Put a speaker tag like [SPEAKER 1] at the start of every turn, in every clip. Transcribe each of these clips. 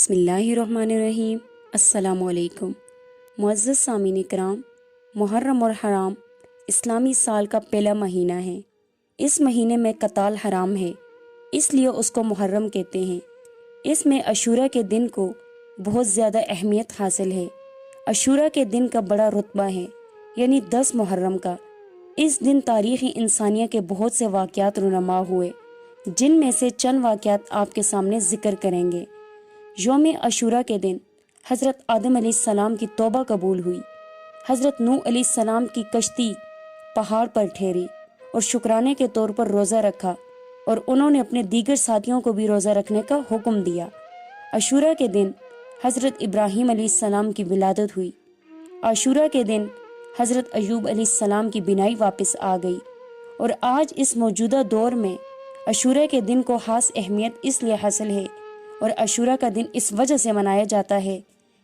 [SPEAKER 1] بسم اللہ الرحمن الرحیم۔ السلام علیکم معزز سامعین کرام، محرم اور حرام اسلامی سال کا پہلا مہینہ ہے۔ اس مہینے میں قتال حرام ہے، اس لیے اس کو محرم کہتے ہیں۔ اس میں عاشورہ کے دن کو بہت زیادہ اہمیت حاصل ہے۔ عاشورہ کے دن کا بڑا رتبہ ہے، یعنی 10 محرم کا۔ اس دن تاریخ انسانیہ کے بہت سے واقعات رونما ہوئے، جن میں سے چند واقعات آپ کے سامنے ذکر کریں گے۔ یوم عاشورہ کے دن حضرت آدم علیہ السلام کی توبہ قبول ہوئی۔ حضرت نوح علیہ السلام کی کشتی پہاڑ پر ٹھہری اور شکرانے کے طور پر روزہ رکھا، اور انہوں نے اپنے دیگر ساتھیوں کو بھی روزہ رکھنے کا حکم دیا۔ عاشورہ کے دن حضرت ابراہیم علیہ السلام کی ولادت ہوئی۔ عاشورہ کے دن حضرت ایوب علیہ السلام کی بینائی واپس آ گئی، اور آج اس موجودہ دور میں عاشورہ کے دن کو خاص اہمیت اس لیے حاصل ہے، اور عاشورہ کا دن اس وجہ سے منایا جاتا ہے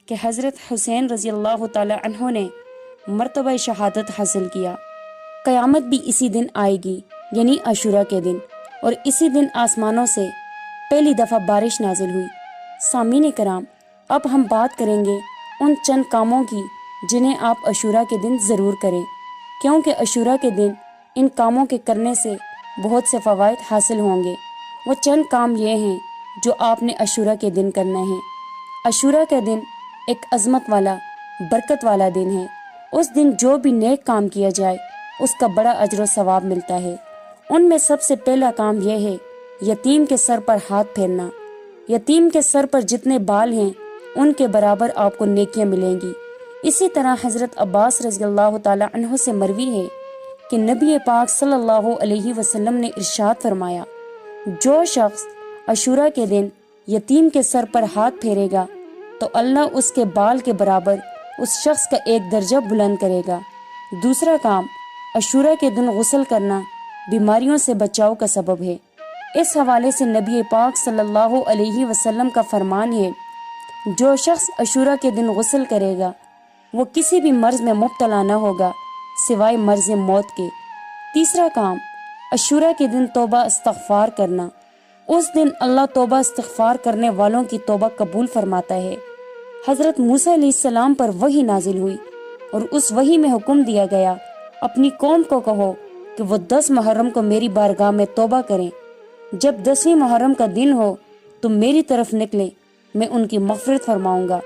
[SPEAKER 1] کہ حضرت حسین رضی اللہ تعالی عنہ نے مرتبہ شہادت حاصل کیا۔ قیامت بھی اسی دن آئے گی، یعنی عاشورہ کے دن، اور اسی دن آسمانوں سے پہلی دفعہ بارش نازل ہوئی۔ سامعین کرام، اب ہم بات کریں گے ان چند کاموں کی جنہیں آپ عاشورہ کے دن ضرور کریں، کیونکہ عاشورہ کے دن ان کاموں کے کرنے سے بہت سے فوائد حاصل ہوں گے۔ وہ چند کام یہ ہیں جو آپ نے عاشورہ کے دن کرنا ہے۔ عاشورہ کا دن ایک عظمت والا، برکت والا دن ہے۔ اس دن جو بھی نیک کام کیا جائے اس کا بڑا اجر و ثواب ملتا ہے۔ ان میں سب سے پہلا کام یہ ہے یتیم کے سر پر ہاتھ پھیرنا۔ یتیم کے سر پر جتنے بال ہیں ان کے برابر آپ کو نیکیاں ملیں گی۔ اسی طرح حضرت عباس رضی اللہ تعالی عنہ سے مروی ہے کہ نبی پاک صلی اللہ علیہ وسلم نے ارشاد فرمایا، جو شخص عاشورہ کے دن یتیم کے سر پر ہاتھ پھیرے گا تو اللہ اس کے بال کے برابر اس شخص کا ایک درجہ بلند کرے گا۔ دوسرا کام، عاشورہ کے دن غسل کرنا بیماریوں سے بچاؤ کا سبب ہے۔ اس حوالے سے نبی پاک صلی اللہ علیہ وسلم کا فرمان ہے، جو شخص عاشورہ کے دن غسل کرے گا وہ کسی بھی مرض میں مبتلا نہ ہوگا سوائے مرض موت کے۔ تیسرا کام، عاشورہ کے دن توبہ استغفار کرنا۔ اس دن اللہ توبہ استغفار کرنے والوں کی توبہ قبول فرماتا ہے۔ حضرت موسیٰ علیہ السلام پر وحی نازل ہوئی، اور اس وحی میں حکم دیا گیا، اپنی قوم کو کہو کہ وہ 10 محرم کو میری بارگاہ میں توبہ کریں۔ جب 10ویں محرم کا دن ہو تو میری طرف نکلے، میں ان کی مغفرت فرماؤں گا۔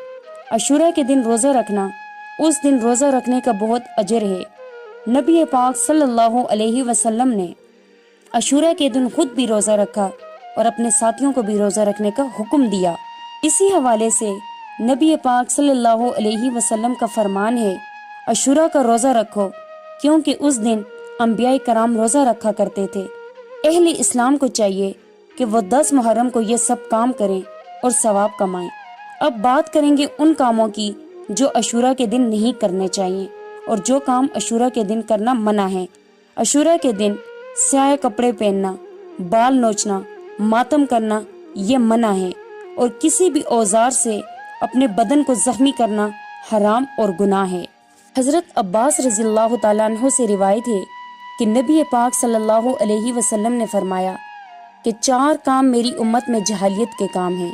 [SPEAKER 1] عاشورہ کے دن روزہ رکھنا، اس دن روزہ رکھنے کا بہت اجر ہے۔ نبی پاک صلی اللہ علیہ وسلم نے عاشورہ کے دن خود بھی روزہ رکھا اور اپنے ساتھیوں کو بھی روزہ رکھنے کا حکم دیا۔ اسی حوالے سے نبی پاک صلی اللہ علیہ وسلم کا فرمان ہے، عاشورہ کا روزہ رکھو، کیونکہ اس دن انبیاء کرام روزہ رکھا کرتے تھے۔ اہل اسلام کو چاہیے کہ وہ 10 محرم کو یہ سب کام کریں اور ثواب کمائیں۔ اب بات کریں گے ان کاموں کی جو عاشورہ کے دن نہیں کرنے چاہیے، اور جو کام عاشورہ کے دن کرنا منع ہے۔ عاشورہ کے دن سیاہ کپڑے پہننا، بال نوچنا، ماتم کرنا یہ منع ہے، اور کسی بھی اوزار سے اپنے بدن کو زخمی کرنا حرام اور گناہ ہے۔ حضرت عباس رضی اللہ تعالیٰ عنہ سے روایت ہے کہ نبی پاک صلی اللہ علیہ وسلم نے فرمایا کہ 4 کام میری امت میں جہالیت کے کام ہیں: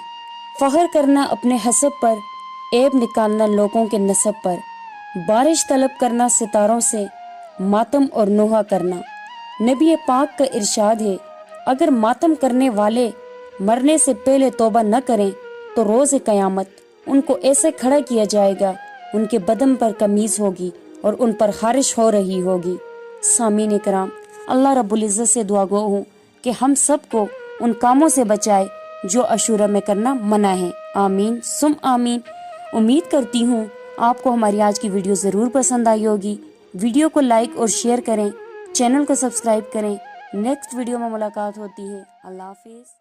[SPEAKER 1] فخر کرنا اپنے حسب پر، عیب نکالنا لوگوں کے نسب پر، بارش طلب کرنا ستاروں سے، ماتم اور نوحہ کرنا۔ نبی پاک کا ارشاد ہے، اگر ماتم کرنے والے مرنے سے پہلے توبہ نہ کریں تو روز قیامت ان کو ایسے کھڑا کیا جائے گا، ان کے بدن پر قمیض ہوگی اور ان پر خارش ہو رہی ہوگی۔ سامعین کرام، اللہ رب العزت سے دعا گو ہوں کہ ہم سب کو ان کاموں سے بچائے جو عاشورہ میں کرنا منع ہے۔ آمین سم آمین۔ امید کرتی ہوں آپ کو ہماری آج کی ویڈیو ضرور پسند آئی ہوگی۔ ویڈیو کو لائک اور شیئر کریں، چینل کو سبسکرائب کریں۔ نیکسٹ ویڈیو میں ملاقات ہوتی ہے۔ اللہ حافظ۔